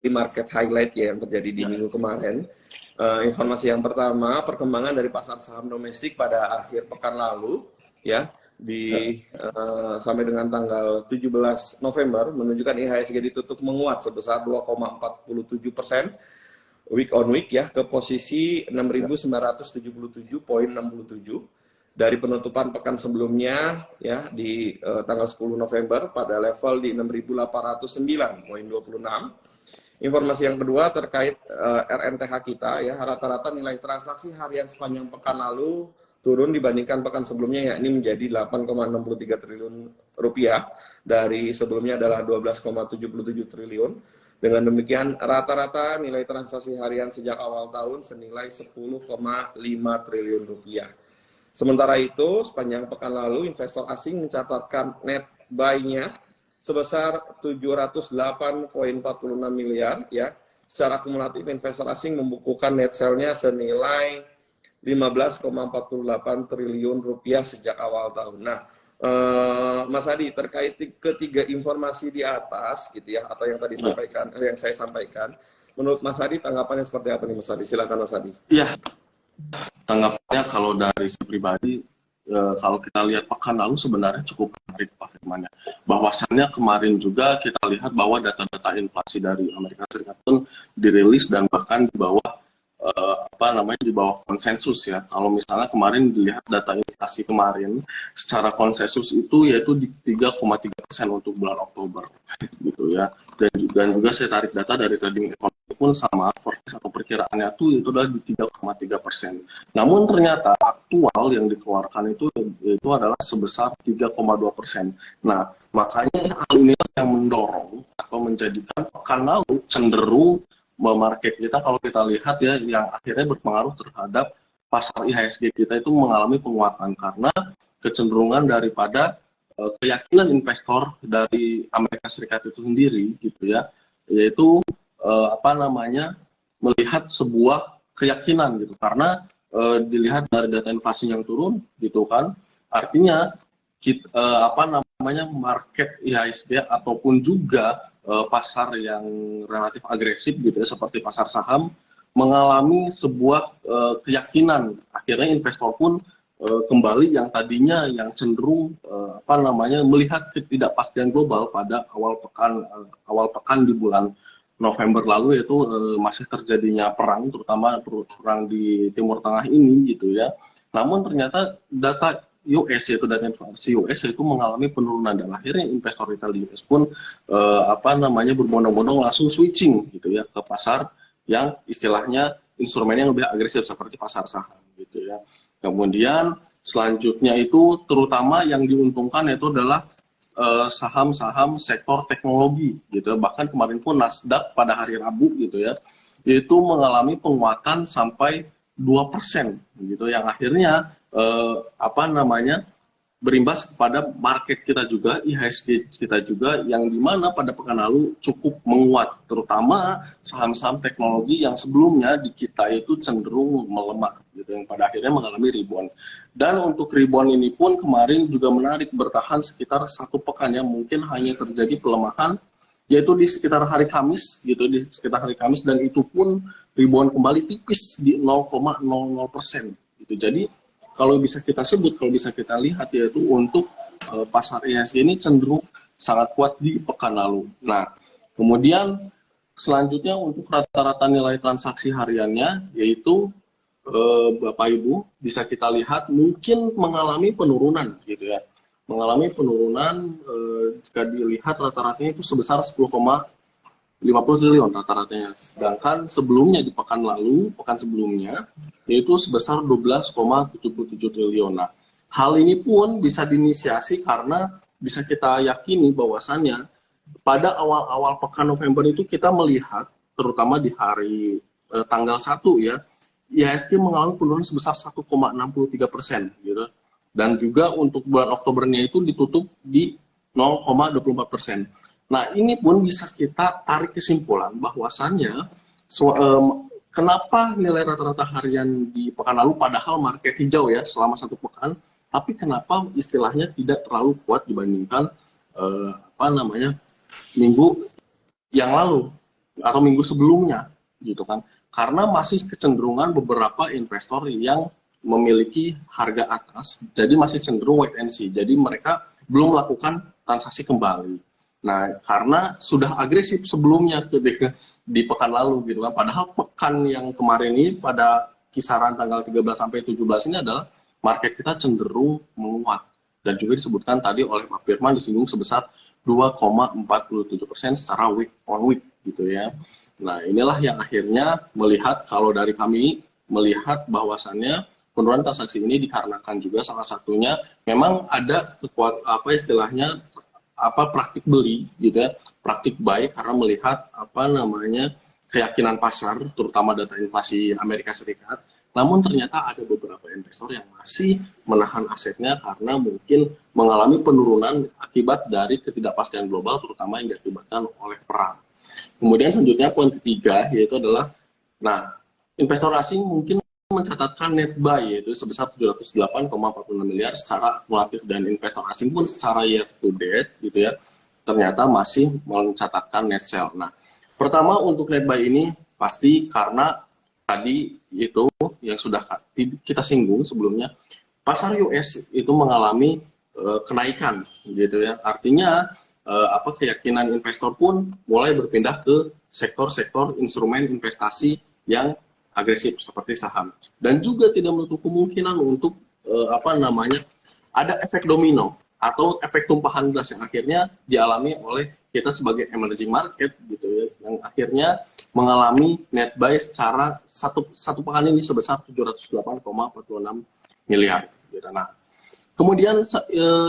market highlight ya yang terjadi di minggu kemarin. Informasi yang pertama, perkembangan dari pasar saham domestik pada akhir pekan lalu ya sampai dengan tanggal 17 November menunjukkan IHSG ditutup menguat sebesar 2,47% week on week ya ke posisi 6.977,67 dari penutupan pekan sebelumnya ya di tanggal 10 November pada level di 6.809,26. Informasi yang kedua terkait RNTH kita ya, rata-rata nilai transaksi harian sepanjang pekan lalu turun dibandingkan pekan sebelumnya, yakni menjadi 8,63 triliun rupiah dari sebelumnya adalah 12,77 triliun. Dengan demikian rata-rata nilai transaksi harian sejak awal tahun senilai 10,5 triliun rupiah. Sementara itu, sepanjang pekan lalu investor asing mencatatkan net buy-nya sebesar 708,46 miliar ya. Secara kumulatif investor asing membukukan net sell-nya senilai 15,48 triliun rupiah sejak awal tahun. Nah, Mas Hadi, terkait ketiga informasi di atas gitu ya, atau yang tadi yang saya sampaikan, menurut Mas Hadi tanggapannya seperti apa nih Mas Hadi? Silakan Mas Hadi. Iya, tanggapannya kalau dari saya pribadi, kalau kita lihat pekan lalu sebenarnya cukup menarik Pak Firman ya. Bahwasannya kemarin juga kita lihat bahwa data-data inflasi dari Amerika Serikat pun dirilis dan bahkan di bawah di bawah konsensus ya. Kalau misalnya kemarin dilihat data inflasi kemarin secara konsensus itu yaitu di 3,3% untuk bulan Oktober gitu ya. Dan juga saya tarik data dari trading ekonomi pun sama forecast atau perkiraannya itu adalah di 3,3%. Namun ternyata aktual yang dikeluarkan itu adalah sebesar 3,2%. Nah, makanya hal ini yang mendorong atau menjadikan pekan lalu cenderung market kita kalau kita lihat ya yang akhirnya berpengaruh terhadap pasar IHSG kita itu mengalami penguatan karena kecenderungan daripada keyakinan investor dari Amerika Serikat itu sendiri gitu ya, yaitu melihat sebuah keyakinan gitu karena dilihat dari data inflasi yang turun gitu kan, artinya market IHSG ataupun juga pasar yang relatif agresif gitu ya seperti pasar saham mengalami sebuah keyakinan, akhirnya investor pun kembali yang tadinya yang cenderung melihat ketidakpastian global pada awal pekan di bulan November lalu, yaitu masih terjadinya perang, terutama perang di Timur Tengah ini gitu ya. Namun ternyata data US yaitu data inflasi US itu mengalami penurunan dan akhirnya investor retail di US pun berbondong-bondong langsung switching gitu ya ke pasar yang istilahnya instrumennya yang lebih agresif seperti pasar saham gitu ya. Kemudian selanjutnya itu terutama yang diuntungkan yaitu adalah saham-saham sektor teknologi gitu. Bahkan kemarin pun Nasdaq pada hari Rabu gitu ya itu mengalami penguatan sampai 2% gitu yang akhirnya berimbas kepada market kita juga, IHSG kita juga yang dimana pada pekan lalu cukup menguat, terutama saham-saham teknologi yang sebelumnya di kita itu cenderung melemah gitu, yang pada akhirnya mengalami rebound. Dan untuk rebound ini pun kemarin juga menarik bertahan sekitar satu pekan yang mungkin hanya terjadi pelemahan yaitu di sekitar hari Kamis gitu, dan itu pun rebound kembali tipis di 0,00% gitu. Jadi kalau bisa kita lihat yaitu untuk pasar IHSG ini cenderung sangat kuat di pekan lalu. Nah, kemudian selanjutnya untuk rata-rata nilai transaksi hariannya yaitu Bapak Ibu bisa kita lihat mungkin mengalami penurunan gitu ya. Mengalami penurunan jika dilihat rata-ratanya itu sebesar 10,50 triliun rata-ratanya. Sedangkan sebelumnya di pekan sebelumnya yaitu sebesar 12,77 triliun. Nah, hal ini pun bisa diinisiasi karena bisa kita yakini bahwasannya pada awal-awal pekan November itu kita melihat terutama di hari tanggal 1 ya, IHSG mengalami penurunan sebesar 1,63% gitu. Dan juga untuk bulan Oktobernya itu ditutup di 0,24%. Nah, ini pun bisa kita tarik kesimpulan bahwasannya kenapa nilai rata-rata harian di pekan lalu padahal market hijau ya selama satu pekan, tapi kenapa istilahnya tidak terlalu kuat dibandingkan minggu yang lalu. atau minggu sebelumnya gitu kan, karena masih kecenderungan beberapa investor yang memiliki harga atas, jadi masih cenderung wait and see, jadi mereka belum melakukan transaksi kembali. Nah, karena sudah agresif sebelumnya ketika di pekan lalu gitu kan, padahal pekan yang kemarin ini pada kisaran tanggal 13 sampai 17 ini adalah market kita cenderung menguat, dan juga disebutkan tadi oleh Pak Firman disinggung sebesar 2,47% secara week on week gitu ya. Nah, inilah yang akhirnya melihat, kalau dari kami melihat bahwasannya penurunan transaksi ini dikarenakan juga salah satunya memang ada apa istilahnya praktik beli gitu ya, praktik buy, karena melihat keyakinan pasar terutama data inflasi Amerika Serikat. Namun ternyata ada beberapa investor yang masih menahan asetnya karena mungkin mengalami penurunan akibat dari ketidakpastian global, terutama yang diakibatkan oleh perang. Kemudian selanjutnya poin ketiga yaitu adalah, nah, investor asing mungkin mencatatkan net buy yaitu sebesar 708,46 miliar secara akumulatif, dan investor asing pun secara year to date gitu ya ternyata masih mencatatkan net sell. Nah, pertama untuk net buy ini pasti karena tadi itu yang sudah kita singgung sebelumnya, pasar US itu mengalami kenaikan gitu ya, artinya keyakinan investor pun mulai berpindah ke sektor-sektor instrumen investasi yang agresif seperti saham, dan juga tidak menutup kemungkinan untuk ada efek domino atau efek tumpahan gas yang akhirnya dialami oleh kita sebagai emerging market gitu ya, yang akhirnya mengalami net buy secara satu pekan ini sebesar 708,46 miliar gitu. Nah, kemudian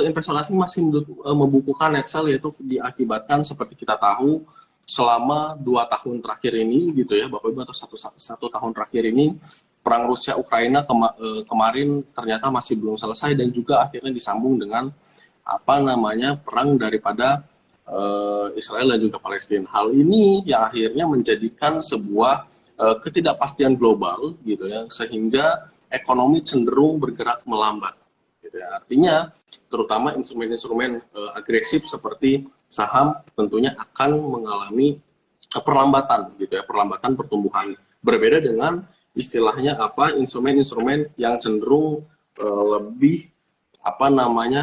investor asing masih membukukan net sell, yaitu diakibatkan seperti kita tahu selama 2 tahun terakhir ini gitu ya Bapak Ibu, atau satu tahun terakhir ini perang Rusia Ukraina kemarin ternyata masih belum selesai, dan juga akhirnya disambung dengan perang daripada Israel dan juga Palestina. Hal ini yang akhirnya menjadikan sebuah ketidakpastian global gitu ya, sehingga ekonomi cenderung bergerak melambat gitu ya. Artinya terutama instrumen-instrumen agresif seperti saham tentunya akan mengalami perlambatan gitu ya, perlambatan pertumbuhan. Berbeda dengan istilahnya instrumen-instrumen yang cenderung lebih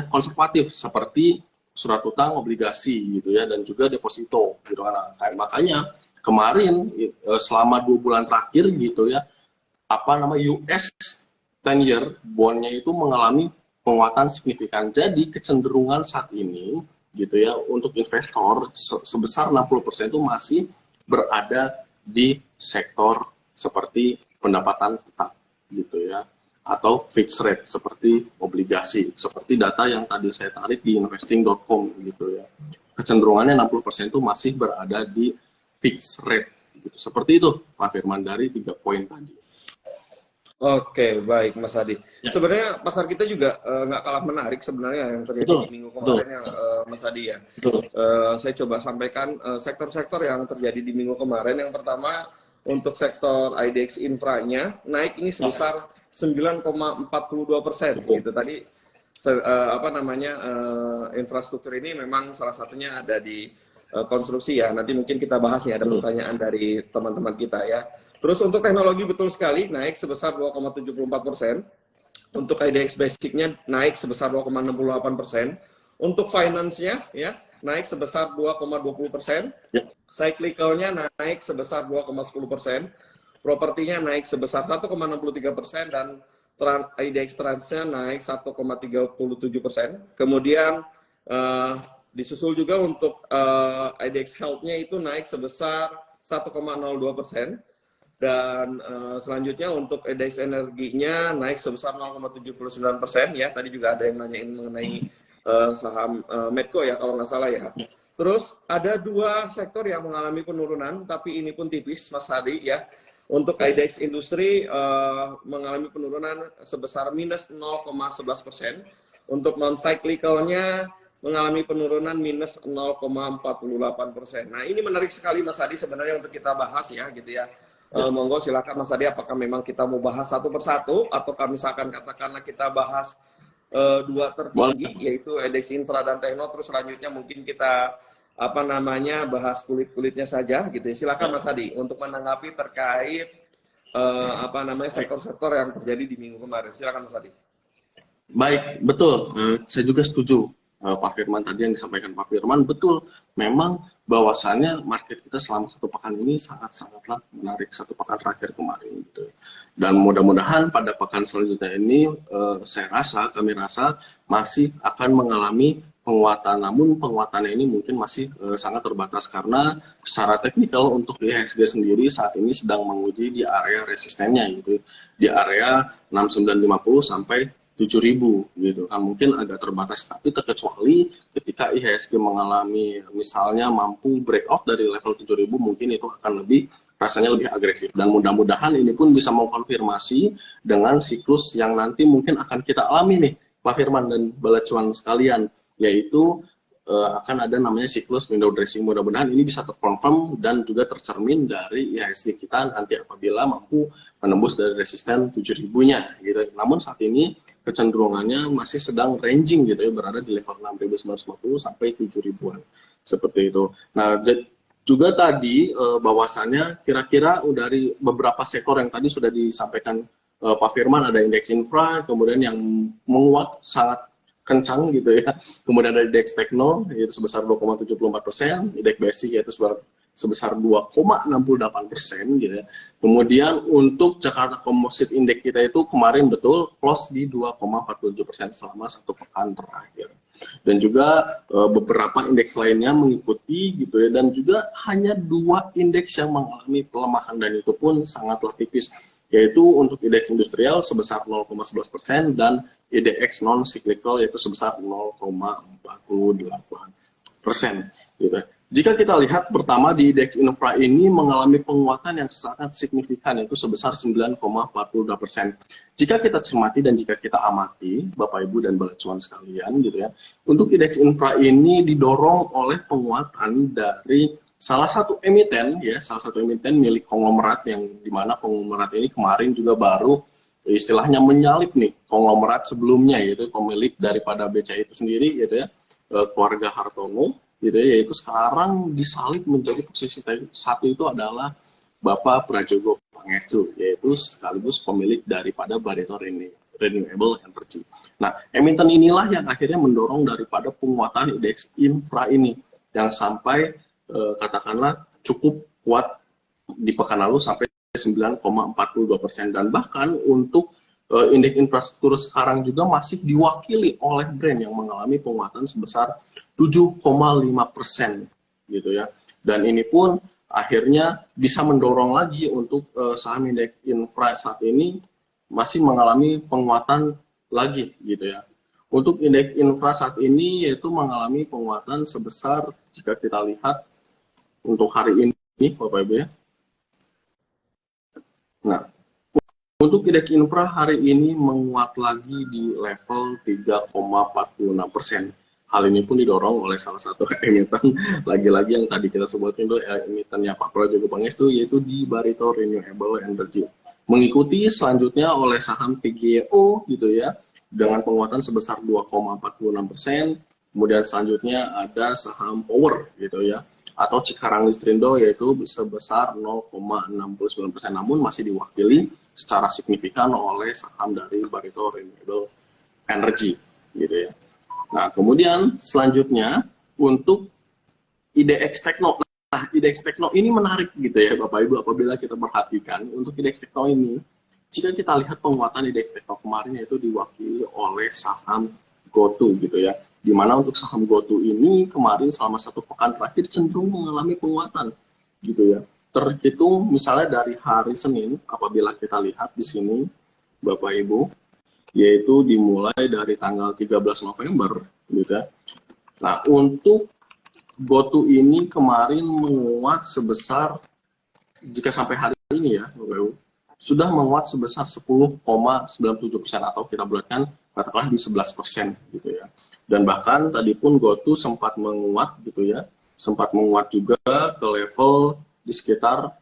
konservatif seperti surat utang, obligasi gitu ya, dan juga deposito gitu kan. Makanya kemarin selama 2 bulan terakhir gitu ya, US 10-year bond-nya itu mengalami penguatan signifikan. Jadi kecenderungan saat ini gitu ya untuk investor sebesar 60% itu masih berada di sektor seperti pendapatan tetap gitu ya, atau fixed rate seperti obligasi, seperti data yang tadi saya tarik di investing.com gitu ya. Kecenderungannya 60% itu masih berada di fixed rate gitu. Seperti itu Pak Firman dari 3 poin tadi. Oke, baik Mas Hadi. Ya. Sebenarnya pasar kita juga nggak kalah menarik sebenarnya yang terjadi di minggu kemarin ya, Mas Hadi ya. Saya coba sampaikan sektor-sektor yang terjadi di minggu kemarin. Yang pertama untuk sektor IDX infranya naik ini sebesar 9,42% gitu. Tadi infrastruktur ini memang salah satunya ada di konstruksi ya. Nanti mungkin kita bahas nih, ada pertanyaan dari teman-teman kita ya. Terus untuk teknologi betul sekali naik sebesar 2,74%. Untuk IDX basicnya naik sebesar 2,68%. Untuk finance-nya ya naik sebesar 2,20%. Cyclical-nya naik sebesar 2,10%. Propertinya naik sebesar 1,63%, dan IDX Trans-nya naik 1,37%. Kemudian disusul juga untuk IDX Health-nya itu naik sebesar 1,02%. Dan selanjutnya untuk IDX Energinya naik sebesar 0,79% ya. Tadi juga ada yang nanyain mengenai saham Medco ya kalau nggak salah ya. Terus ada 2 sektor yang mengalami penurunan, tapi ini pun tipis Mas Hadi ya. Untuk IDX Industri mengalami penurunan sebesar minus 0,11%. Untuk non-cyclicalnya mengalami penurunan minus 0,48%. Nah ini menarik sekali Mas Hadi sebenarnya untuk kita bahas ya gitu ya. Monggo silakan Mas Hadi, apakah memang kita mau bahas satu persatu atau misalkan katakanlah kita bahas 2 tertinggi yaitu IDX Infra dan Tekno, terus selanjutnya mungkin kita apa namanya bahas kulit-kulitnya saja gitu ya. Silakan Mas Hadi untuk menanggapi terkait apa namanya sektor-sektor yang terjadi di minggu kemarin. Silakan Mas Hadi. Baik, betul. Saya juga setuju Pak Firman tadi yang disampaikan Pak Firman. Betul, memang bahwasannya market kita selama satu pekan ini sangat-sangatlah menarik satu pekan terakhir kemarin. Gitu. Dan mudah-mudahan pada pekan selanjutnya ini kami rasa masih akan mengalami penguatan. Namun penguatannya ini mungkin masih sangat terbatas karena secara teknikal untuk IHSG sendiri saat ini sedang menguji di area resistennya gitu. Di area 6950 sampai 7.000 gitu kan, mungkin agak terbatas, tapi terkecuali ketika IHSG mengalami misalnya mampu breakout dari level 7.000 mungkin itu akan rasanya lebih agresif, dan mudah-mudahan ini pun bisa mengkonfirmasi dengan siklus yang nanti mungkin akan kita alami nih Pak Firman dan Balacuan sekalian, yaitu akan ada namanya siklus window dressing. Mudah-mudahan ini bisa terkonfirm dan juga tercermin dari IHSG kita nanti apabila mampu menembus dari resisten 7.000-nya gitu. Namun saat ini kecenderungannya masih sedang ranging gitu ya, berada di level 6.950 sampai 7.000-an seperti itu. Nah, juga tadi bahwasannya kira-kira dari beberapa sektor yang tadi sudah disampaikan Pak Firman, ada indeks infra, kemudian yang menguat sangat kencang gitu ya. Kemudian ada indeks tekno yaitu sebesar 2,74%, indeks basic yaitu sebesar 2,68% gitu ya. Kemudian untuk Jakarta Composite Index kita itu kemarin betul close di 2,47% selama satu pekan terakhir. Dan juga beberapa indeks lainnya mengikuti gitu ya, dan juga hanya 2 indeks yang mengalami pelemahan dan itu pun sangatlah tipis, yaitu untuk indeks industrial sebesar 0,11% dan IDX non-cyclical yaitu sebesar 0,48% gitu. Jika kita lihat pertama di indeks infra ini mengalami penguatan yang sangat signifikan yaitu sebesar 9,42%. Jika kita cermati dan jika kita amati Bapak Ibu dan Balacuan sekalian gitu ya, untuk indeks infra ini didorong oleh penguatan dari salah satu emiten milik konglomerat, yang dimana konglomerat ini kemarin juga baru istilahnya menyalip nih konglomerat sebelumnya, yaitu pemilik daripada BCA itu sendiri gitu ya, keluarga Hartono gitu ya, yaitu sekarang disalip menjadi posisi satu itu adalah Bapak Prajogo Pangestu, yaitu sekaligus pemilik daripada Barito Renewable Energy. Nah, emiten inilah yang akhirnya mendorong daripada penguatan indeks infra ini yang sampai katakanlah cukup kuat di pekan lalu sampai 9,42%, dan bahkan untuk indeks infrastruktur sekarang juga masih diwakili oleh brand yang mengalami penguatan sebesar 7,5% gitu ya, dan ini pun akhirnya bisa mendorong lagi untuk saham indeks infra saat ini masih mengalami penguatan lagi gitu ya. Untuk indeks infra saat ini yaitu mengalami penguatan sebesar, jika kita lihat untuk hari ini Bapak Ibu ya. Nah, untuk indeks infra hari ini menguat lagi di level 3,46%. Hal ini pun didorong oleh salah satu emiten lagi-lagi yang tadi kita sebutin itu emitennya Pak Prajogo Pangestu, yaitu di Barito Renewable Energy. Mengikuti selanjutnya oleh saham PGO gitu ya, dengan penguatan sebesar 2,46%. Kemudian selanjutnya ada saham Power gitu ya, atau Cikarang Listrindo yaitu sebesar 0,69%, namun masih diwakili secara signifikan oleh saham dari Barito Renewable Energy gitu ya. Nah, kemudian selanjutnya untuk IDX Tekno. Nah, IDX Tekno ini menarik gitu ya Bapak Ibu, apabila kita perhatikan untuk IDX Tekno ini, jika kita lihat penguatan IDX Tekno kemarin yaitu diwakili oleh saham GoTo gitu ya, di mana untuk saham GoTo ini kemarin selama satu pekan terakhir cenderung mengalami penguatan gitu ya. Terhitung misalnya dari hari Senin, apabila kita lihat di sini Bapak Ibu, yaitu dimulai dari tanggal 13 November gitu ya. Nah, untuk GoTo ini kemarin menguat sebesar, jika sampai hari ini ya Bapak Ibu, sudah menguat sebesar 10,97% atau kita bulatkan katakanlah di 11% gitu ya. Dan bahkan tadi pun GoTo sempat menguat gitu ya, sempat menguat juga ke level di sekitar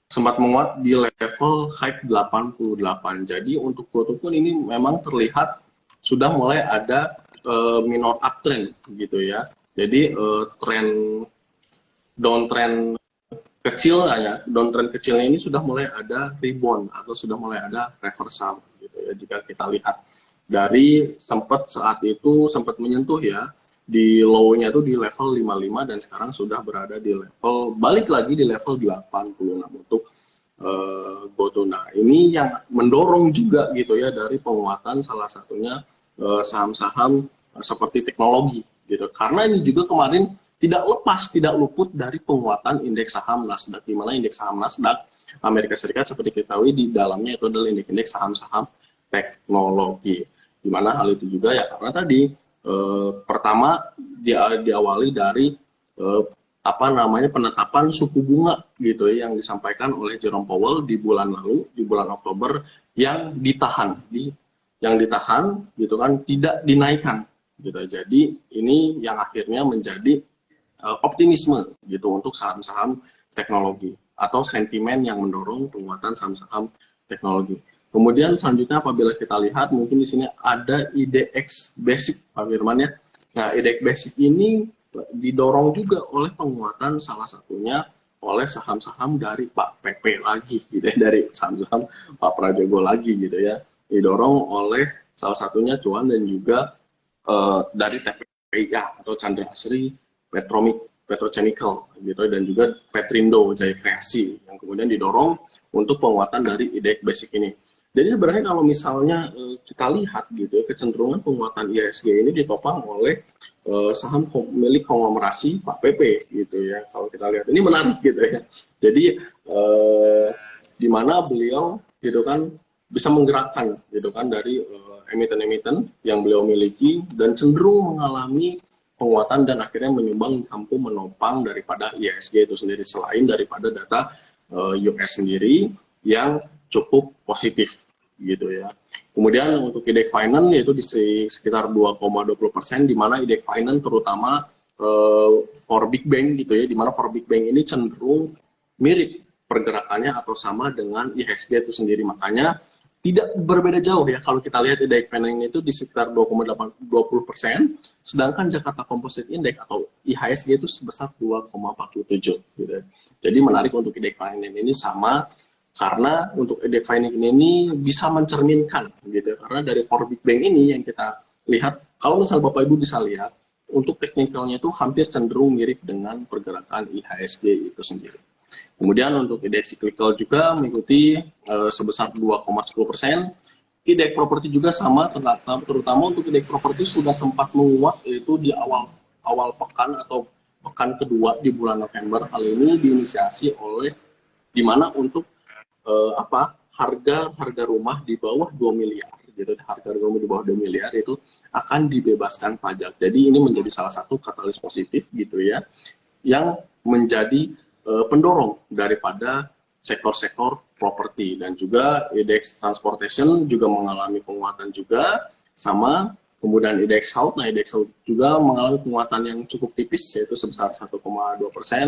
sempat menguat di level high 88. Jadi untuk GoTo pun ini memang terlihat sudah mulai ada minor uptrend gitu ya, Jadi downtrend downtrend kecilnya ini sudah mulai ada rebound atau sudah mulai ada reversal gitu ya. Jika kita lihat dari saat itu sempat menyentuh ya di low-nya itu di level 55 dan sekarang sudah berada di level balik lagi di level 86 untuk GoTo. Nah, ini yang mendorong juga gitu ya dari penguatan salah satunya saham-saham seperti teknologi gitu. Karena ini juga kemarin tidak luput dari penguatan indeks saham Nasdaq, di mana indeks saham Nasdaq Amerika Serikat seperti kita ketahui di dalamnya itu adalah indeks saham-saham teknologi. Di mana hal itu juga ya karena tadi pertama diawali dari penetapan suku bunga gitu ya yang disampaikan oleh Jerome Powell di bulan lalu, di bulan Oktober yang ditahan gitu kan, tidak dinaikkan gitu. Jadi ini yang akhirnya menjadi optimisme gitu untuk saham-saham teknologi atau sentimen yang mendorong penguatan saham-saham teknologi. Kemudian selanjutnya apabila kita lihat mungkin di sini ada IDX Basic Pak Firman ya. Nah, IDX Basic ini didorong juga oleh penguatan salah satunya oleh saham-saham dari Pak PP lagi gitu ya, dari saham-saham Pak Prajogo lagi gitu ya. Didorong oleh salah satunya Cuan dan juga dari TPIA atau Chandra Asri Petrochemical gitu dan juga Petrindo Jaya Kreasi yang kemudian didorong untuk penguatan dari IDX Basic ini. Jadi sebenarnya kalau misalnya kita lihat gitu kecenderungan penguatan IHSG ini ditopang oleh saham milik konglomerasi Pak PP gitu ya. Kalau kita lihat ini menarik gitu ya. Jadi di mana beliau gitu kan bisa menggerakkan gitu kan dari emiten-emiten yang beliau miliki dan cenderung mengalami penguatan dan akhirnya menyumbang mampu menopang daripada IHSG itu sendiri selain daripada data US sendiri yang cukup positif gitu ya. Kemudian untuk IDX Finance yaitu di sekitar 2,20%, di mana IDX Finance terutama for big bank gitu ya, di mana for big bank ini cenderung mirip pergerakannya atau sama dengan IHSG itu sendiri, makanya tidak berbeda jauh ya kalau kita lihat IDX Finance itu di sekitar 2,20%, sedangkan Jakarta Composite Index atau IHSG itu sebesar 2,47 gitu. Jadi menarik untuk IDX Finance ini sama karena untuk IDX Finance ini bisa mencerminkan gitu karena dari four big bank ini yang kita lihat kalau misal Bapak Ibu bisa lihat untuk teknikalnya itu hampir cenderung mirip dengan pergerakan IHSG itu sendiri. Kemudian untuk indeks cyclical juga mengikuti sebesar 2,10%. Indeks properti juga sama, terutama untuk indeks properti sudah sempat menguat yaitu di awal pekan atau pekan kedua di bulan November. Hal ini diinisiasi oleh di mana untuk harga rumah di bawah 2 miliar. Gitu, harga rumah di bawah 2 miliar itu akan dibebaskan pajak. Jadi ini menjadi salah satu katalis positif gitu ya yang menjadi pendorong daripada sektor-sektor properti dan juga indeks transportation juga mengalami penguatan juga sama. Kemudian indeks HAUT, nah indeks HAUT juga mengalami penguatan yang cukup tipis yaitu sebesar 1,2%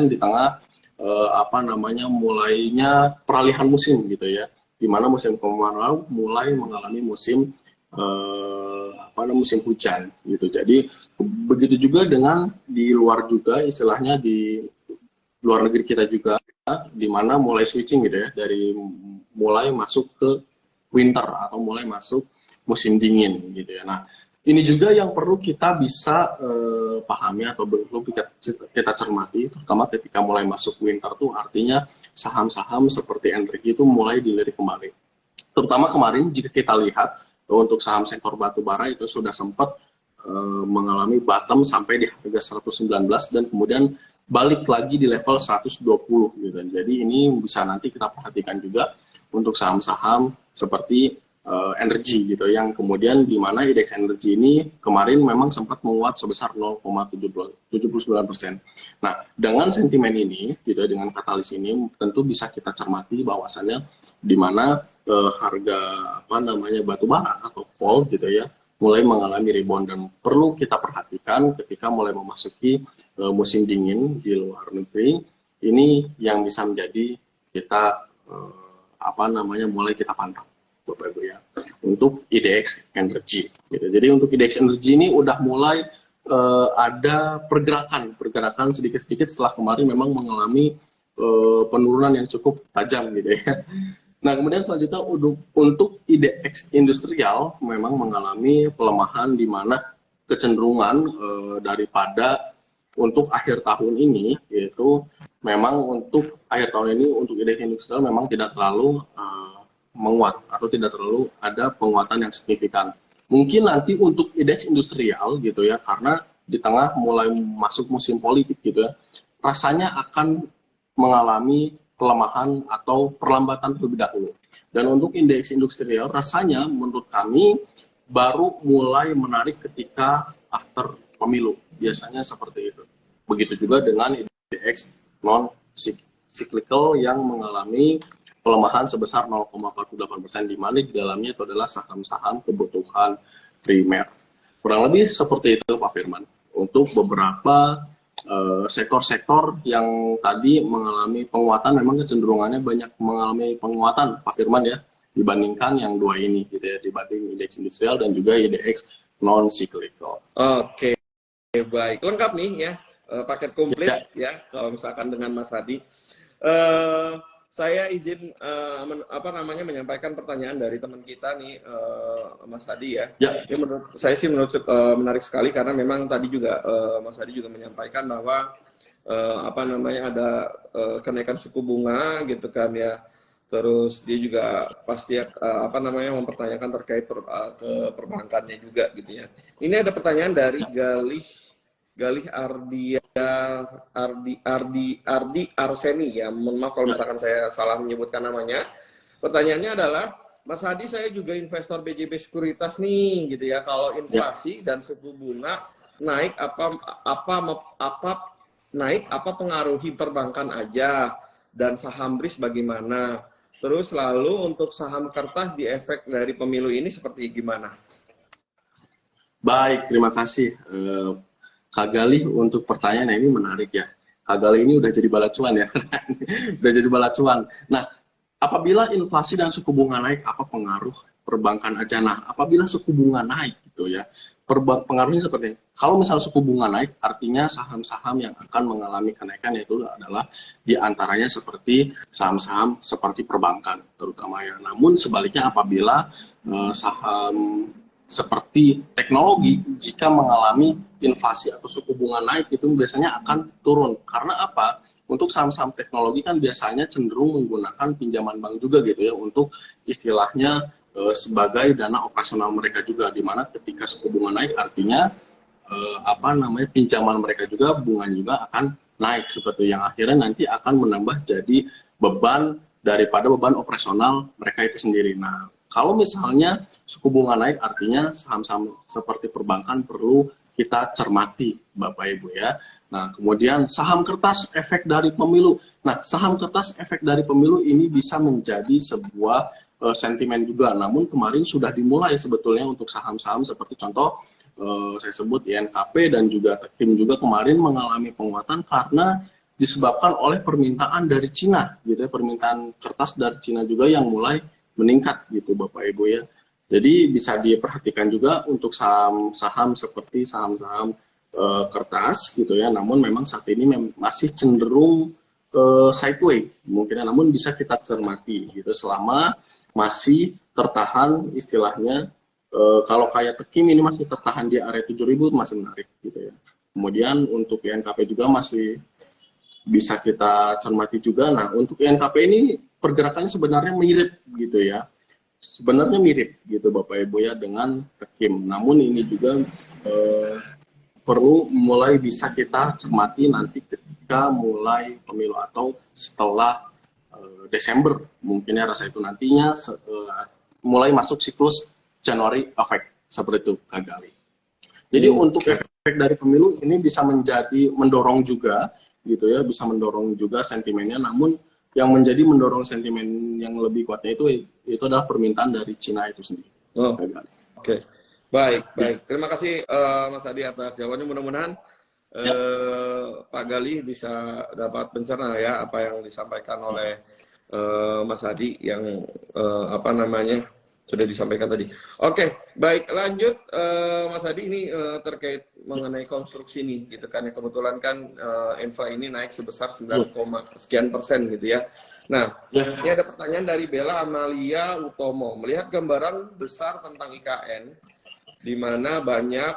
di tengah mulainya peralihan musim gitu ya, di mana musim kemarau mulai mengalami musim musim hujan gitu. Jadi begitu juga dengan di luar juga istilahnya di luar negeri kita juga, di mana mulai switching gitu ya, dari mulai masuk ke winter atau mulai masuk musim dingin gitu ya. Nah, ini juga yang perlu kita bisa pahami atau perlu kita cermati, terutama ketika mulai masuk winter tuh artinya saham-saham seperti energi itu mulai dilirik kembali. Terutama kemarin jika kita lihat untuk saham sektor batu bara itu sudah sempat mengalami bottom sampai di harga 119 dan kemudian balik lagi di level 120 gitu. Jadi ini bisa nanti kita perhatikan juga untuk saham-saham seperti energi gitu yang kemudian di mana indeks energi ini kemarin memang sempat menguat sebesar 0,79%. Nah, dengan sentimen ini gitu dengan katalis ini tentu bisa kita cermati bahwasannya di mana harga batu bara atau coal gitu ya mulai mengalami rebound dan perlu kita perhatikan ketika mulai memasuki musim dingin di luar negeri. Ini yang bisa menjadi kita mulai kita pantau Bapak Ibu ya untuk IDX energi gitu. Jadi untuk IDX energi ini udah mulai ada pergerakan sedikit-sedikit setelah kemarin memang mengalami penurunan yang cukup tajam gitu ya. Nah, kemudian selanjutnya untuk IDX industrial memang mengalami pelemahan di mana kecenderungan daripada untuk akhir tahun ini, yaitu memang untuk akhir tahun ini untuk IDX industrial memang tidak terlalu menguat atau tidak terlalu ada penguatan yang signifikan. Mungkin nanti untuk IDX industrial gitu ya, karena di tengah mulai masuk musim politik gitu ya, rasanya akan mengalami pelemahan atau perlambatan terlebih dahulu. Dan untuk indeks industrial rasanya menurut kami baru mulai menarik ketika after pemilu. Biasanya seperti itu. Begitu juga dengan indeks non cyclical yang mengalami pelemahan sebesar 0,48%, di mana di dalamnya itu adalah saham-saham kebutuhan primer. Kurang lebih seperti itu Pak Firman. Untuk beberapa sektor-sektor yang tadi mengalami penguatan, memang kecenderungannya banyak mengalami penguatan Pak Firman ya, dibandingkan yang dua ini gitu ya, dibanding indeks industrial dan juga IDX non cyclical. Oke, baik, lengkap nih ya, paket komplit ya kalau misalkan dengan Mas Hadi. Saya izin menyampaikan pertanyaan dari teman kita nih, Mas Hadi ya. Ini menurut saya sih menarik sekali karena memang tadi juga Mas Hadi juga menyampaikan bahwa ada kenaikan suku bunga gitu kan ya. Terus dia juga pasti mempertanyakan terkait ke perbankannya juga gitu ya. Ini ada pertanyaan dari Galih Ardi Arseni ya, mohon maaf kalau misalkan saya salah menyebutkan namanya. Pertanyaannya adalah, Mas Hadi, saya juga investor BJB Sekuritas nih gitu ya. Kalau inflasi dan suku bunga naik apa pengaruhi perbankan aja, dan saham BRIS bagaimana? Terus lalu untuk saham kertas di efek dari pemilu ini seperti gimana? Baik, terima kasih Kak Galih untuk pertanyaan ini menarik ya. Kak Galih ini udah jadi balacuan ya. Udah jadi balacuan. Nah, apabila inflasi dan suku bunga naik, apa pengaruh perbankan aja? Nah, apabila suku bunga naik gitu ya, pengaruhnya seperti ini. Kalau misalnya suku bunga naik, artinya saham-saham yang akan mengalami kenaikan yaitu adalah diantaranya seperti saham-saham seperti perbankan terutama ya. Namun sebaliknya apabila saham seperti teknologi, jika mengalami inflasi atau suku bunga naik, itu biasanya akan turun. Karena apa? Untuk saham-saham teknologi kan biasanya cenderung menggunakan pinjaman bank juga gitu ya, untuk istilahnya sebagai dana operasional mereka juga, di mana ketika suku bunga naik artinya pinjaman mereka juga, bunganya juga akan naik, seperti yang akhirnya nanti akan menambah jadi beban daripada beban operasional mereka itu sendiri. Nah, kalau misalnya suku bunga naik, artinya saham-saham seperti perbankan perlu kita cermati, Bapak Ibu ya. Nah, kemudian saham kertas efek dari pemilu. Nah, saham kertas efek dari pemilu ini bisa menjadi sebuah sentimen juga. Namun kemarin sudah dimulai sebetulnya untuk saham-saham seperti contoh saya sebut INKP dan juga Tekim juga kemarin mengalami penguatan karena disebabkan oleh permintaan dari Cina, gitu ya, permintaan kertas dari Cina juga yang mulai meningkat gitu Bapak Ibu ya. Jadi bisa diperhatikan juga untuk saham-saham seperti saham-saham kertas gitu ya. Namun memang saat ini masih cenderung sideway mungkin, namun bisa kita cermati gitu selama masih tertahan istilahnya. Kalau kayak Tekim ini masih tertahan di area 7.000 masih menarik gitu ya. Kemudian untuk INKP juga masih bisa kita cermati juga. Nah, untuk INKP ini pergerakannya sebenarnya mirip gitu ya. Sebenarnya mirip gitu Bapak Ibu ya dengan Tekim. Namun ini juga perlu mulai bisa kita cermati nanti ketika mulai pemilu atau setelah Desember. Mungkin ya rasa itu nantinya mulai masuk siklus Januari effect seperti itu Kak Gali. Jadi untuk efek dari pemilu ini bisa menjadi mendorong juga gitu ya, bisa mendorong juga sentimennya. Namun yang menjadi mendorong sentimen yang lebih kuatnya itu adalah permintaan dari Cina itu sendiri. Oke. Baik. Terima kasih Mas Hadi atas jawabannya. Mudah-mudahan Pak Gali bisa dapat mencerna ya apa yang disampaikan oleh Mas Hadi yang sudah disampaikan tadi. Oke, baik, lanjut Mas Hadi, ini terkait mengenai konstruksi nih gitu kan ya, kebetulan kan infra ini naik sebesar 9, sekian persen gitu ya. Nah, ini ada pertanyaan dari Bella Amalia Utomo, melihat gambaran besar tentang IKN di mana banyak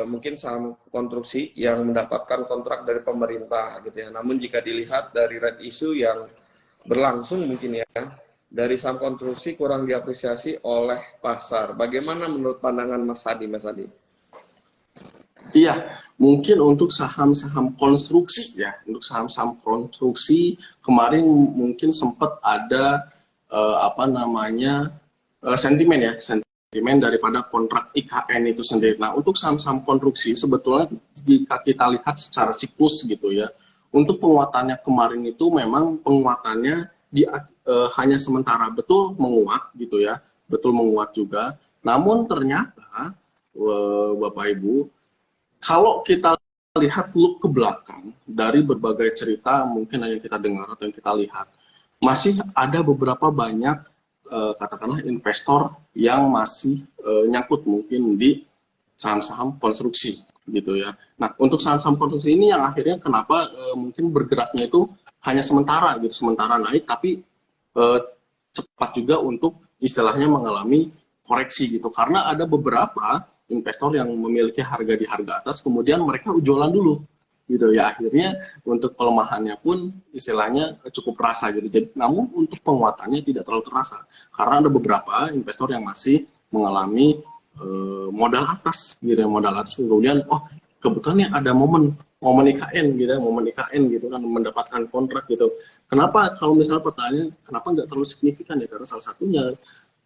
mungkin saham konstruksi yang mendapatkan kontrak dari pemerintah gitu ya. Namun jika dilihat dari red issue yang berlangsung mungkin ya, dari saham konstruksi kurang diapresiasi oleh pasar. Bagaimana menurut pandangan Mas Hadi, Mas Hadi? Iya, mungkin untuk saham-saham konstruksi ya, untuk saham-saham konstruksi kemarin mungkin sempat ada sentimen daripada kontrak IKN itu sendiri. Nah, untuk saham-saham konstruksi sebetulnya jika kita lihat secara siklus gitu ya, untuk penguatannya kemarin itu memang penguatannya hanya sementara, betul menguat gitu ya, betul menguat juga. Namun ternyata Bapak Ibu, kalau kita lihat look ke belakang dari berbagai cerita mungkin yang kita dengar atau yang kita lihat, masih ada beberapa banyak katakanlah investor yang masih nyangkut mungkin di saham-saham konstruksi gitu ya. Nah, untuk saham-saham konstruksi ini yang akhirnya kenapa mungkin bergeraknya itu hanya sementara gitu, sementara naik tapi cepat juga untuk istilahnya mengalami koreksi gitu, karena ada beberapa investor yang memiliki harga di harga atas kemudian mereka jualan dulu gitu ya, akhirnya untuk pelemahannya pun istilahnya cukup terasa gitu. Jadi, namun untuk penguatannya tidak terlalu terasa karena ada beberapa investor yang masih mengalami modal atas gitu ya, modal atas kemudian kebetulan ada momen IKN gitu, momen IKN gitu kan, mendapatkan kontrak gitu. Kenapa kalau misalnya pertanyaan kenapa nggak terlalu signifikan ya, karena salah satunya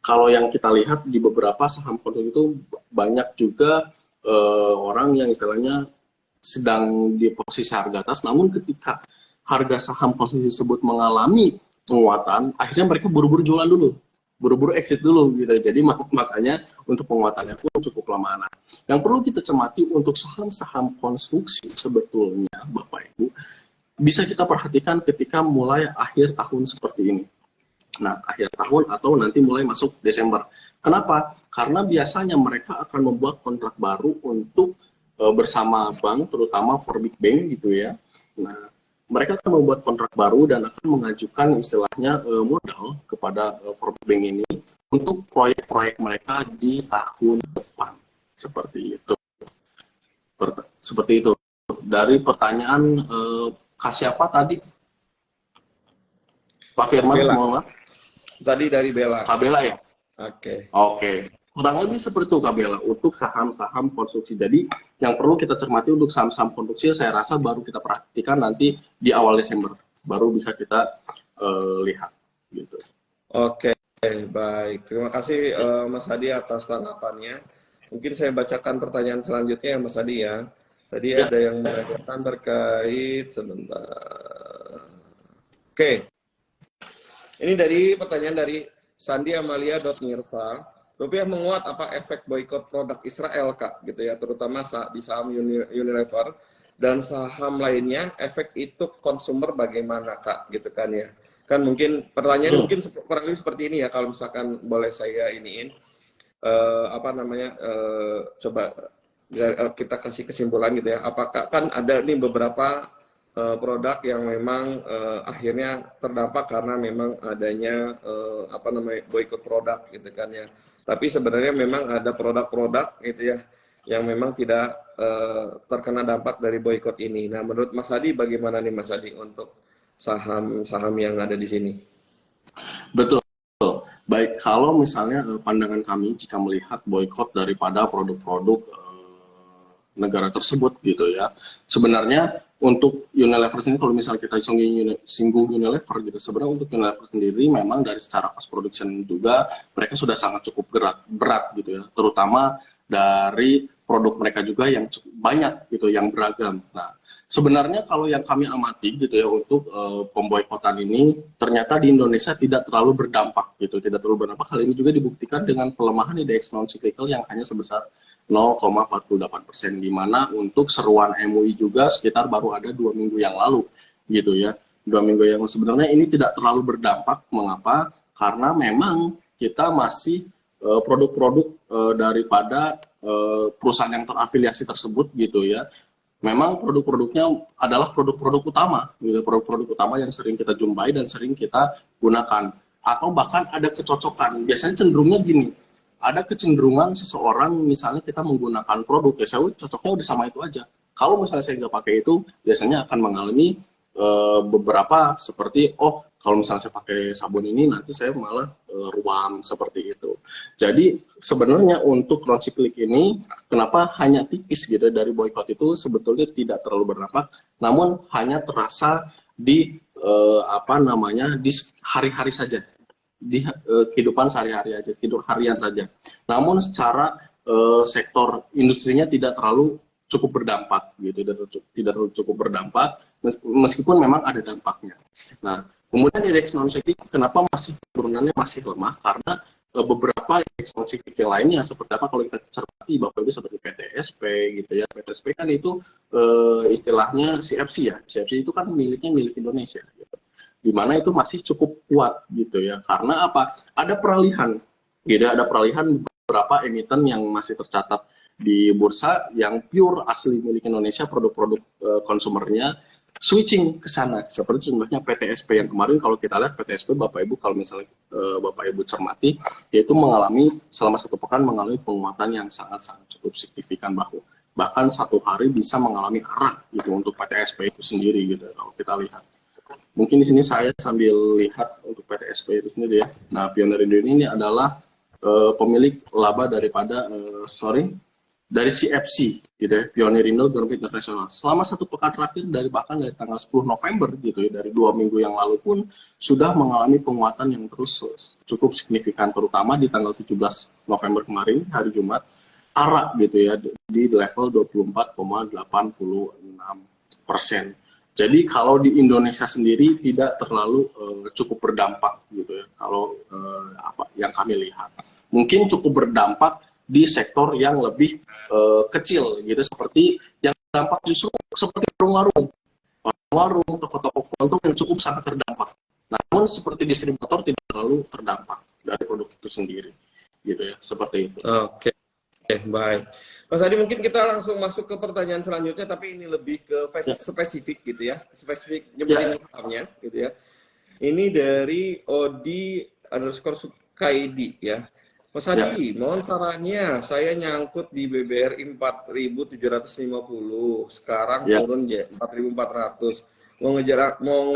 kalau yang kita lihat di beberapa saham konstruksi itu banyak juga orang yang istilahnya sedang di posisi harga atas, namun ketika harga saham konstruksi tersebut mengalami penguatan, akhirnya mereka buru-buru jualan dulu, buru-buru exit dulu gitu. Jadi makanya untuk penguatannya pun cukup lama. Nah, yang perlu kita cermati untuk saham-saham konstruksi sebetulnya Bapak Ibu bisa kita perhatikan ketika mulai akhir tahun seperti ini. Nah, akhir tahun atau nanti mulai masuk Desember. Kenapa? Karena biasanya mereka akan membuat kontrak baru untuk bersama bank, terutama for big bank gitu ya. Nah, mereka akan membuat kontrak baru dan akan mengajukan istilahnya modal kepada for big bank ini untuk proyek-proyek mereka di tahun depan. Seperti itu. Seperti itu. Dari pertanyaan Kak siapa tadi? Pak Firman, mohon maaf. Tadi dari Bella. Kak Bella ya? Oke. Kurang lebih seperti itu Kak Bella untuk saham-saham konstruksi. Jadi yang perlu kita cermati untuk saham-saham konstruksi saya rasa baru kita perhatikan nanti di awal Desember. Baru bisa kita lihat gitu. Oke, baik. Terima kasih Mas Hadi atas tanggapannya. Mungkin saya bacakan pertanyaan selanjutnya ya Mas Hadi ya. Tadi ada yang menanyakan terkait sebentar. Oke. Ini dari pertanyaan dari Sandi Amalia.nirva. Rupiah menguat, apa efek boikot produk Israel, Kak? Gitu ya, terutama di saham Unilever dan saham lainnya, efek itu konsumer bagaimana, Kak? Gitu kan ya. Kan mungkin pertanyaan mungkin kurang lebih seperti ini ya, kalau misalkan boleh saya iniin. Coba kita kasih kesimpulan gitu ya. Apakah kan ada nih beberapa produk yang memang akhirnya terdampak karena memang adanya boikot produk gitu kan ya. Tapi sebenarnya memang ada produk-produk gitu ya yang memang tidak terkena dampak dari boikot ini. Nah, menurut Mas Hadi bagaimana nih Mas Hadi untuk saham-saham yang ada di sini? Betul. Baik, kalau misalnya pandangan kami jika melihat boikot daripada produk-produk negara tersebut gitu ya. Sebenarnya untuk Unilever sendiri kalau misalnya kita singgung Unilever gitu, sebenarnya untuk Unilever sendiri memang dari secara cost production juga mereka sudah sangat cukup berat gitu ya, terutama dari produk mereka juga yang cukup banyak gitu, yang beragam. Nah, sebenarnya kalau yang kami amati gitu ya untuk pemboikotan ini ternyata di Indonesia tidak terlalu berdampak gitu, tidak terlalu berdampak. Hal ini juga dibuktikan dengan pelemahan indeks non cyclical yang hanya sebesar 0,48%, di mana untuk seruan MUI juga sekitar baru ada 2 minggu yang lalu gitu ya. 2 minggu yang lalu sebenarnya ini tidak terlalu berdampak. Mengapa? Karena memang kita masih produk-produk daripada perusahaan yang terafiliasi tersebut gitu ya. Memang produk-produknya adalah produk-produk utama, gitu. Produk-produk utama yang sering kita jumpai dan sering kita gunakan. Atau bahkan ada kecocokan. Biasanya cenderungnya gini, ada kecenderungan seseorang misalnya kita menggunakan produk, ya saya cocoknya udah sama itu aja. Kalau misalnya saya nggak pakai itu, biasanya akan mengalami beberapa seperti, oh kalau misalnya saya pakai sabun ini nanti saya malah ruam seperti itu. Jadi sebenarnya untuk non cyclic ini kenapa hanya tipis gitu dari boykot itu sebetulnya tidak terlalu berdampak, namun hanya terasa di di hari-hari saja, di kehidupan sehari-hari aja, hidup harian saja. Namun secara sektor industrinya tidak terlalu cukup berdampak gitu, tidak terlalu cukup berdampak meskipun memang ada dampaknya. Nah, kemudian indeks non cyclic kenapa masih turunannya masih lemah, karena beberapa indeks non cyclic yang lainnya seperti apa kalau kita cermati Bapak Ibu seperti PTSP gitu ya. PTSP kan itu istilahnya CFC ya. CFC itu kan milik Indonesia gitu. Di mana itu masih cukup kuat gitu ya. Karena apa? Ada peralihan gitu, ada peralihan beberapa emiten yang masih tercatat di bursa yang pure asli milik Indonesia, produk-produk konsumernya switching ke sana. Seperti contohnya PTSP yang kemarin kalau kita lihat PTSP Bapak Ibu kalau misalnya Bapak Ibu cermati, yaitu mengalami selama 1 pekan mengalami penguatan yang sangat-sangat cukup signifikan, bahkan 1 hari bisa mengalami arah gitu untuk PTSP itu sendiri gitu kalau kita lihat. Mungkin di sini saya sambil lihat untuk PTSP itu sendiri ya. Nah, Pioneer Indo ini adalah pemilik laba daripada dari CFC gitu ya, Pioneer Indo Group International. Selama 1 pekan terakhir bahkan dari tanggal 10 November gitu ya, dari 2 minggu yang lalu pun sudah mengalami penguatan yang terus cukup signifikan, terutama di tanggal 17 November kemarin hari Jumat arah gitu ya di level 24,86%. Jadi kalau di Indonesia sendiri tidak terlalu cukup berdampak gitu ya kalau yang kami lihat. Mungkin cukup berdampak di sektor yang lebih kecil gitu, seperti yang dampak justru seperti warung, toko-toko kelontong yang cukup sangat terdampak. Namun seperti distributor tidak terlalu terdampak dari produk itu sendiri, gitu ya, seperti itu. Oke, baik. Mas Adi, mungkin kita langsung masuk ke pertanyaan selanjutnya, tapi ini lebih ke spesifik gitu ya, spesifik nyebutin sahamnya gitu ya. Ini dari Odi_Sukaidi ya. Mas Adi, mohon sarannya, saya nyangkut di BBRI 4.750, sekarang turun ya 4.400. Mau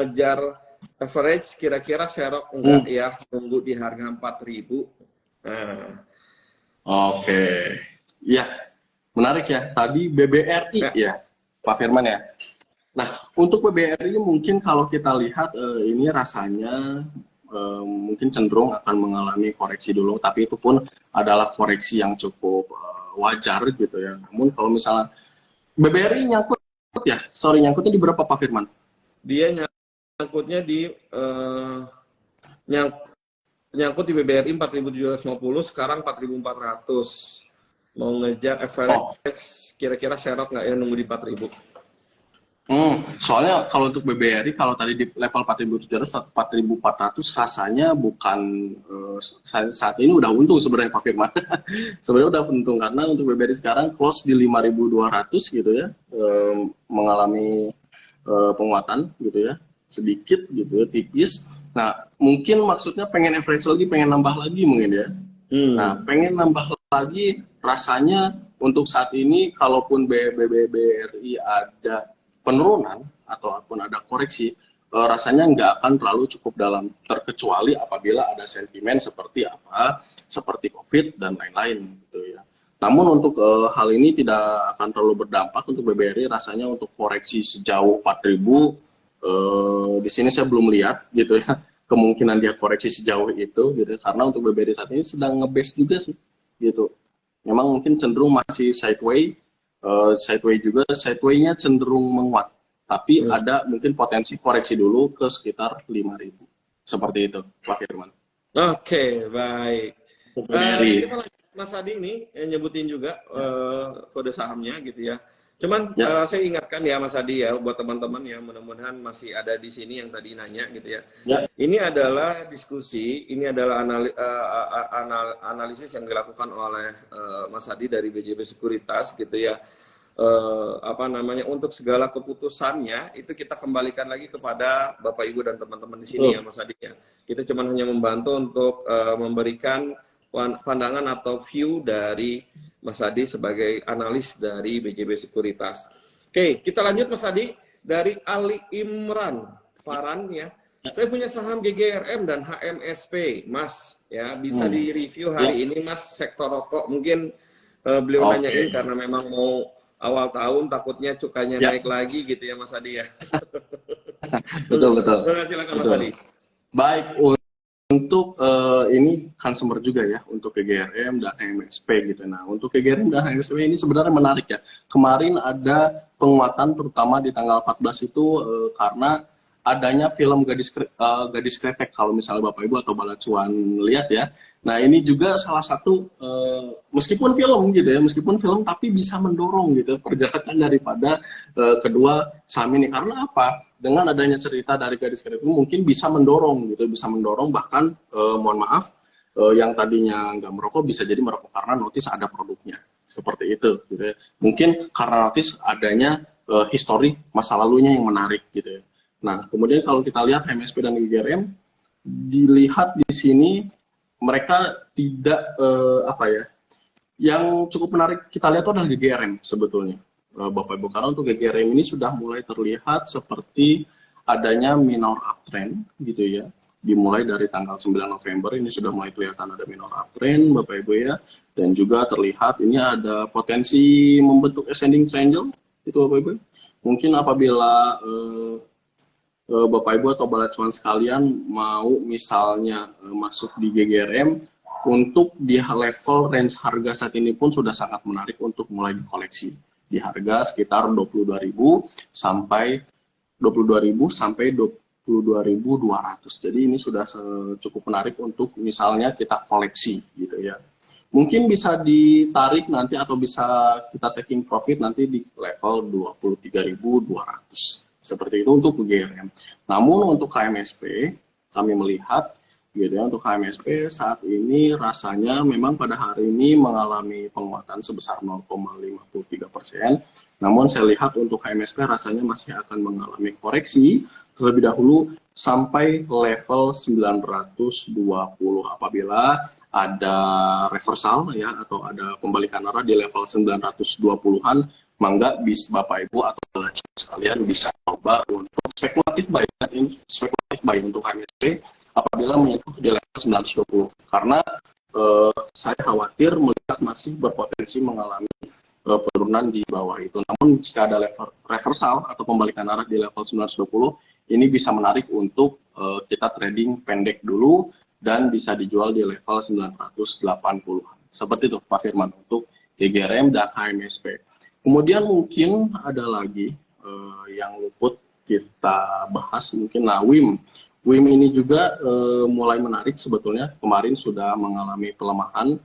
ngejar average, kira-kira serok enggak ya, tunggu di harga 4.000. Nah. Oke, ya menarik ya. Tadi BBRI ya, Pak Firman ya. Nah, untuk BBRI mungkin kalau kita lihat ini rasanya mungkin cenderung akan mengalami koreksi dulu, tapi itu pun adalah koreksi yang cukup wajar gitu ya. Namun kalau misalnya BBRI nyangkutnya di berapa Pak Firman? Dia nyangkutnya di nyangkut di BBRI 4.750, sekarang 4.400. Mau ngejar average, kira-kira serok nggak ya nunggu di 4.000? Soalnya kalau untuk BBRI kalau tadi di level 4.700, 4.400 rasanya bukan saat ini udah untung sebenarnya Pak Firman. Sebenarnya udah untung karena untuk BBRI sekarang close di 5.200 gitu ya, mengalami penguatan gitu ya, sedikit gitu ya, tipis. Nah, mungkin maksudnya pengen average lagi, pengen nambah lagi mungkin ya. Nah, pengen nambah lagi rasanya untuk saat ini kalaupun BBRI ada penurunan ataupun ada koreksi, rasanya nggak akan terlalu cukup dalam, terkecuali apabila ada sentimen seperti COVID dan lain-lain gitu ya. Namun untuk hal ini tidak akan terlalu berdampak untuk BBRI, rasanya untuk koreksi sejauh 4.000 di sini saya belum lihat gitu ya, kemungkinan dia koreksi sejauh itu gitu, karena untuk BBRI saat ini sedang nge-base juga sih gitu. Memang mungkin cenderung masih sideway juga, sideway-nya cenderung menguat, tapi ada mungkin potensi koreksi dulu ke sekitar 5.000 seperti itu Pak Firman. Oke, baik. Kita lanjut, Mas Adi ini yang nyebutin juga kode sahamnya gitu ya. Cuman Ya, saya ingatkan ya Mas Adi ya, buat teman-teman yang mudah-mudahan masih ada di sini yang tadi nanya gitu ya. ya, Ini adalah diskusi, ini adalah analisis yang dilakukan oleh Mas Adi dari BJB Sekuritas gitu ya. Apa namanya, untuk segala keputusannya itu kita kembalikan lagi kepada Bapak Ibu dan teman-teman di sini ya betul. Mas Adi ya. Kita cuma hanya membantu untuk memberikan pandangan atau view dari Mas Adi sebagai analis dari BJB Sekuritas. Oke, kita lanjut Mas Adi dari Ali Imran Farhan ya. Saya punya saham GGRM dan HMSP, Mas. Ya, bisa Hmm. di-review Ya, hari ini Mas sektor rokok. Mungkin beliau nanyain oke. karena memang mau awal tahun takutnya cukanya Ya, naik lagi gitu ya Mas Adi ya. betul betul. Silakan Mas Betul. Adi. Baik, untuk ini consumer juga ya, untuk KGRM dan HMSP gitu. Nah, untuk KGRM dan HMSP ini sebenarnya menarik ya. Kemarin ada penguatan terutama di tanggal 14 itu karena adanya film Gadis Kretek, kalau misalnya Bapak Ibu atau Balacuan lihat ya. Nah, ini juga salah satu meskipun film gitu ya, meskipun film tapi bisa mendorong gitu pergerakan daripada kedua saham ini. Karena apa? Dengan adanya cerita dari Gadis Kretek itu mungkin bisa mendorong gitu, bisa mendorong bahkan mohon maaf yang tadinya nggak merokok bisa jadi merokok karena notice ada produknya seperti itu gitu ya. Mungkin karena notice adanya histori masa lalunya yang menarik gitu ya. Nah, kemudian kalau kita lihat HMSP dan GGRM, dilihat di sini mereka tidak apa ya, yang cukup menarik kita lihat itu adalah GGRM sebetulnya, Bapak Ibu, karena untuk GGRM ini sudah mulai terlihat seperti adanya minor uptrend gitu ya, dimulai dari tanggal 9 November ini sudah mulai kelihatan ada minor uptrend Bapak Ibu ya, dan juga terlihat ini ada potensi membentuk ascending triangle itu Bapak Ibu. Mungkin apabila Bapak Ibu atau balacuan sekalian mau misalnya masuk di GGRM, untuk di level range harga saat ini pun sudah sangat menarik untuk mulai dikoleksi di harga sekitar 22.000 sampai 22.000 sampai 22.200. Jadi ini sudah cukup menarik untuk misalnya kita koleksi gitu ya. Mungkin bisa ditarik nanti atau bisa kita taking profit nanti di level 23.200. Seperti itu untuk GRM. Namun untuk KMSP kami melihat gitu ya, untuk KMSP saat ini rasanya memang pada hari ini mengalami penguatan sebesar 0,53%. Namun saya lihat untuk KMSP rasanya masih akan mengalami koreksi terlebih dahulu sampai level 920 apabila ada reversal ya atau ada pembalikan arah di level 920-an, mangga bis Bapak Ibu atau sekalian bisa coba untuk spekulatif buy untuk KMSP apabila menyentuh di level 920, karena saya khawatir melihat masih berpotensi mengalami penurunan di bawah itu. Namun jika ada level reversal atau pembalikan arah di level 920, ini bisa menarik untuk kita trading pendek dulu dan bisa dijual di level 980. Seperti itu Pak Firman untuk GGRM dan HMSP. Kemudian mungkin ada lagi yang luput kita bahas, mungkin WIM. WIM ini juga mulai menarik sebetulnya, kemarin sudah mengalami pelemahan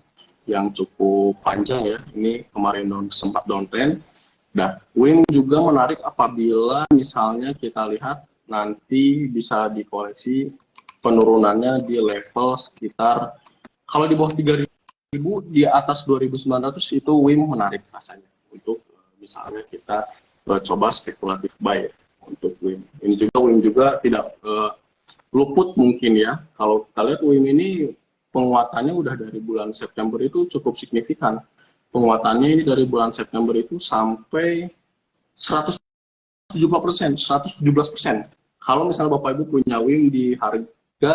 yang cukup panjang ya, ini kemarin sempat downtrend. Nah, WIM juga menarik apabila misalnya kita lihat nanti bisa dikoreksi penurunannya di level sekitar, kalau di bawah 3.000 di atas 2.900 itu WIM menarik rasanya untuk misalnya kita coba spekulatif buy untuk WIM. Ini juga WIM juga tidak luput mungkin ya. Kalau kita lihat WIM ini penguatannya udah dari bulan September itu cukup signifikan. Penguatannya ini dari bulan September itu sampai 170%, 117%. Kalau misalnya Bapak Ibu punya WIM di harga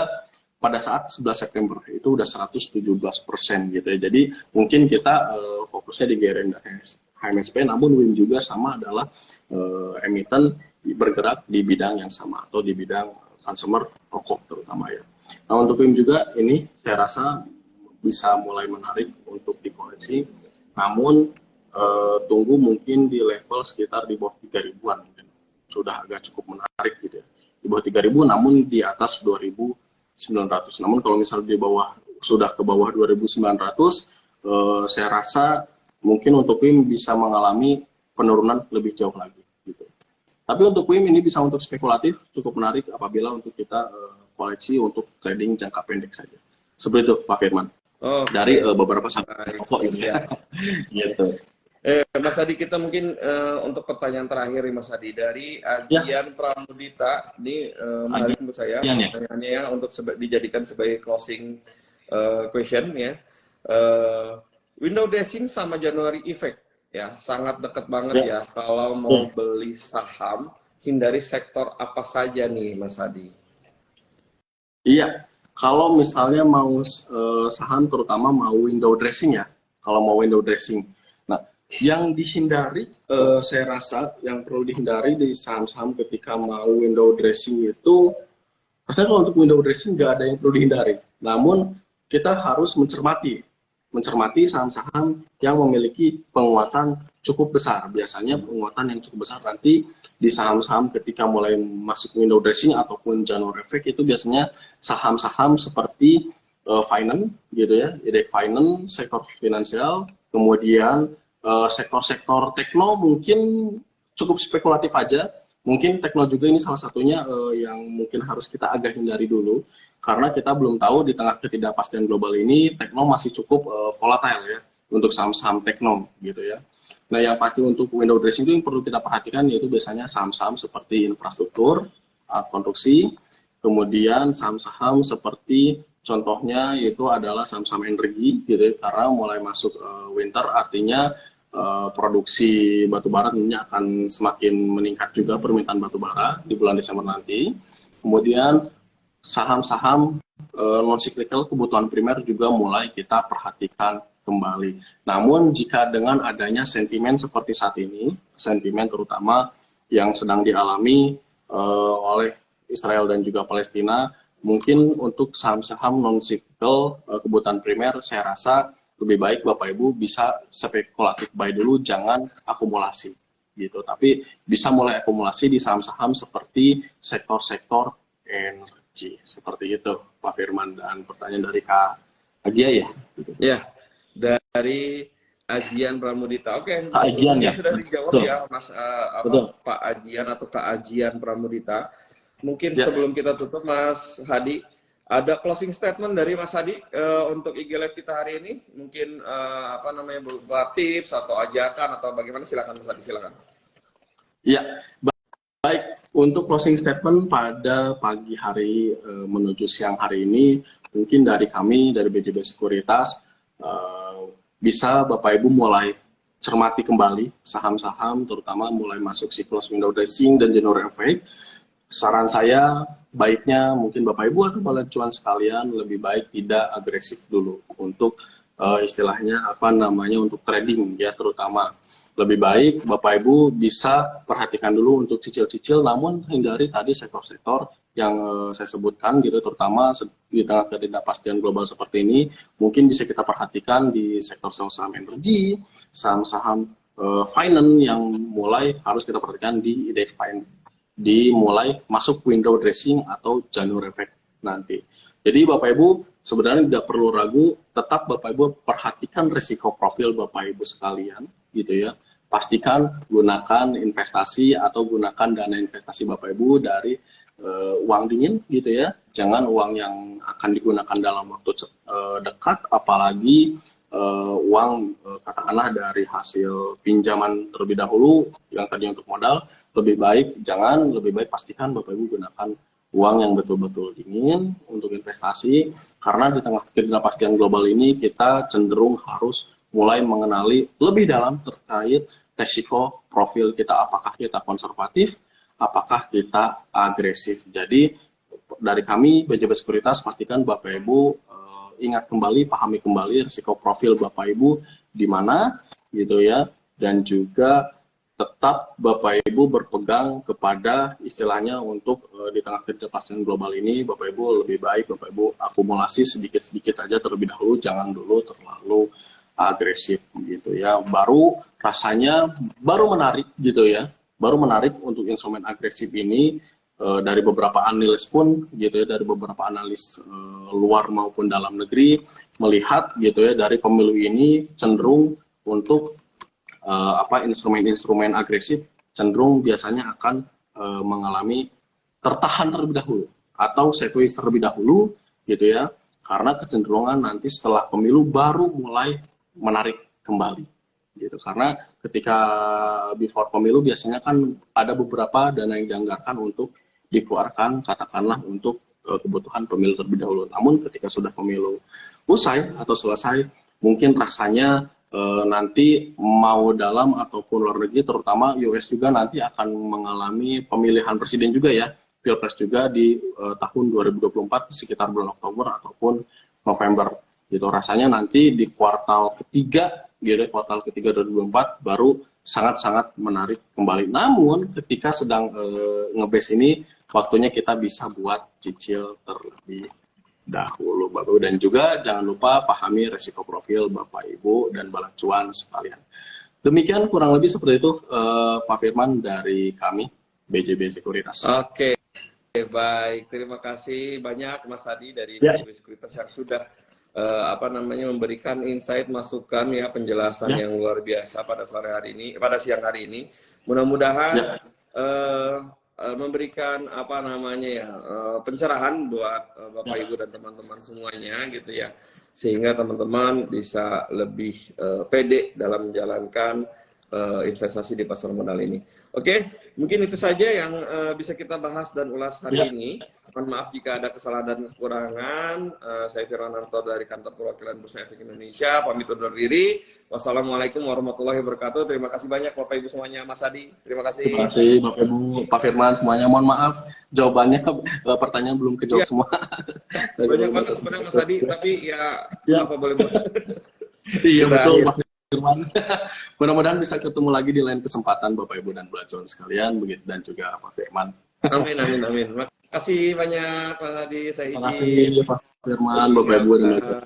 pada saat 11 September itu udah 117% gitu ya. Jadi mungkin kita fokusnya di GRM dan HMSP, namun WIM juga sama adalah emiten bergerak di bidang yang sama atau di bidang consumer rokok terutama ya. Nah untuk WIM juga ini saya rasa bisa mulai menarik untuk dikoreksi, namun tunggu mungkin di level sekitar di bawah 3.000-an mungkin sudah agak cukup menarik gitu ya. Di bawah 3.000 namun di atas 2.900. Namun kalau misalnya di bawah sudah ke bawah 2.900, saya rasa mungkin untuk WIM bisa mengalami penurunan lebih jauh lagi gitu. Tapi untuk WIM ini bisa untuk spekulatif, cukup menarik apabila untuk kita koleksi untuk trading jangka pendek saja. Seperti itu Pak Firman. Dari beberapa saham pokok ini ya. Gitu. Mas Adi, kita mungkin untuk pertanyaan terakhir Mas Adi dari Ajian Pramudita, ini menarik menurut saya pertanyaannya ya, untuk dijadikan sebagai closing question ya. Window dressing sama January effect ya, sangat dekat banget ya. Kalau mau beli saham, hindari sektor apa saja nih Mas Adi? Iya, kalau misalnya mau saham terutama mau window dressing ya, kalau mau window dressing. Nah, yang dihindari, saya rasa yang perlu dihindari di saham-saham ketika mau window dressing itu, rasanya kalau untuk window dressing nggak ada yang perlu dihindari. Namun kita harus mencermati saham-saham yang memiliki penguatan cukup besar. Biasanya penguatan yang cukup besar nanti di saham-saham ketika mulai masuk window dressing ataupun January effect itu biasanya saham-saham seperti finance gitu ya, indeks finance, sektor finansial, kemudian sektor-sektor tekno mungkin cukup spekulatif aja. Mungkin tekno juga ini salah satunya yang mungkin harus kita agak hindari dulu, karena kita belum tahu di tengah ketidakpastian global ini, tekno masih cukup volatile ya, untuk saham-saham tekno gitu ya. Nah yang pasti untuk window dressing itu yang perlu kita perhatikan yaitu biasanya saham-saham seperti infrastruktur, konstruksi, kemudian saham-saham seperti contohnya yaitu adalah saham-saham energi gitu ya, karena mulai masuk winter artinya produksi batubara tentunya akan semakin meningkat juga permintaan batubara di bulan Desember nanti. Kemudian saham-saham non-cyclical kebutuhan primer juga mulai kita perhatikan kembali. Namun jika dengan adanya sentimen seperti saat ini, sentimen terutama yang sedang dialami oleh Israel dan juga Palestina, mungkin untuk saham-saham non-cyclical kebutuhan primer saya rasa lebih baik Bapak Ibu bisa spekulatif buy dulu, jangan akumulasi gitu. Tapi bisa mulai akumulasi di saham-saham seperti sektor-sektor energi. Seperti itu Pak Firman, dan pertanyaan dari Kak Agia ya. Ya, dari Ajian Pramudita. Oke, Kak Ajian ya. Sudah dijawab ya Mas Pak Ajian atau Kak Ajian Pramudita. Mungkin sebelum kita tutup Mas Hadi, ada closing statement dari Mas Hadi untuk IG Live kita hari ini? Mungkin berupa tips atau ajakan atau bagaimana? Silakan Mas Hadi, silakan. Ya, baik. Untuk closing statement pada pagi hari menuju siang hari ini, mungkin dari kami dari BJB Sekuritas bisa Bapak Ibu mulai cermati kembali saham-saham, terutama mulai masuk siklus window dressing dan January effect. Saran saya baiknya mungkin Bapak Ibu atau cuan sekalian lebih baik tidak agresif dulu untuk istilahnya untuk trading ya, terutama lebih baik Bapak Ibu bisa perhatikan dulu untuk cicil-cicil, namun hindari tadi sektor-sektor yang saya sebutkan gitu, terutama di tengah ketidakpastian global seperti ini. Mungkin bisa kita perhatikan di sektor saham energi, saham-saham finance yang mulai harus kita perhatikan di indeks finance, di mulai masuk window dressing atau January effect nanti. Jadi Bapak Ibu sebenarnya tidak perlu ragu, tetap Bapak Ibu perhatikan risiko profil Bapak Ibu sekalian gitu ya. Pastikan gunakan investasi atau gunakan dana investasi Bapak Ibu dari uang dingin gitu ya. Jangan uang yang akan digunakan dalam waktu dekat, apalagi uang katakanlah dari hasil pinjaman terlebih dahulu yang tadi untuk modal. Lebih baik pastikan Bapak Ibu gunakan uang yang betul-betul dingin untuk investasi, karena di tengah ketidakpastian global ini kita cenderung harus mulai mengenali lebih dalam terkait resiko profil kita, apakah kita konservatif, apakah kita agresif. Jadi dari kami BJB Sekuritas pastikan Bapak Ibu ingat kembali, pahami kembali risiko profil Bapak Ibu di mana gitu ya, dan juga tetap Bapak Ibu berpegang kepada istilahnya untuk di tengah ketidakpastian global ini, Bapak Ibu lebih baik Bapak Ibu akumulasi sedikit-sedikit aja terlebih dahulu, jangan dulu terlalu agresif gitu ya. Rasanya baru menarik gitu ya, baru menarik untuk instrumen agresif ini dari beberapa analis pun gitu ya, dari beberapa analis luar maupun dalam negeri melihat gitu ya, dari pemilu ini cenderung untuk instrumen-instrumen agresif cenderung biasanya akan mengalami tertahan terlebih dahulu atau sideways terlebih dahulu gitu ya, karena kecenderungan nanti setelah pemilu baru mulai menarik kembali gitu. Karena ketika before pemilu biasanya kan ada beberapa dana yang dianggarkan untuk dikeluarkan katakanlah untuk kebutuhan pemilu terlebih dahulu. Namun ketika sudah pemilu usai atau selesai, mungkin rasanya nanti mau dalam ataupun luar negeri, terutama US juga nanti akan mengalami pemilihan presiden juga ya, Pilpres juga di tahun 2024 sekitar bulan Oktober ataupun November gitu. Rasanya nanti di kuartal ketiga 2024 baru sangat-sangat menarik kembali. Namun ketika sedang ngebase ini, waktunya kita bisa buat cicil terlebih dahulu Bapak Ibu, dan juga jangan lupa pahami resiko profil Bapak Ibu dan bala cuan sekalian. Demikian kurang lebih seperti itu Pak Firman dari kami BJB Sekuritas. Oke, baik, terima kasih banyak Mas Hadi dari BJB Sekuritas yang sudah memberikan insight, masukan ya, penjelasan yang luar biasa pada siang hari ini. Mudah-mudahan memberikan pencerahan buat Bapak Ibu dan teman-teman semuanya gitu ya, sehingga teman-teman bisa lebih pede dalam menjalankan investasi di pasar modal ini. Oke, mungkin itu saja yang bisa kita bahas dan ulas hari ini. Mohon maaf jika ada kesalahan dan kekurangan. Saya Firman Arto dari Kantor Perwakilan Bursa Efek Indonesia, pamit undur diri. Wassalamualaikum warahmatullahi wabarakatuh. Terima kasih banyak Bapak Ibu semuanya. Mas Hadi, terima kasih. Terima kasih Bapak Ibu, Pak Firman semuanya. Mohon maaf jawabannya pertanyaan belum kejawab semua. Banyak banget sebenarnya Mas Hadi, tapi ya apa boleh buat. Iya betul Pak Firman. Mudah-mudahan bisa ketemu lagi di lain kesempatan Bapak Ibu dan belajar sekalian, begitu, dan juga Pak Firman. Amin. Terima kasih banyak Pak Hadi. Terima kasih Pak Firman, Bapak Ibu dan belajar.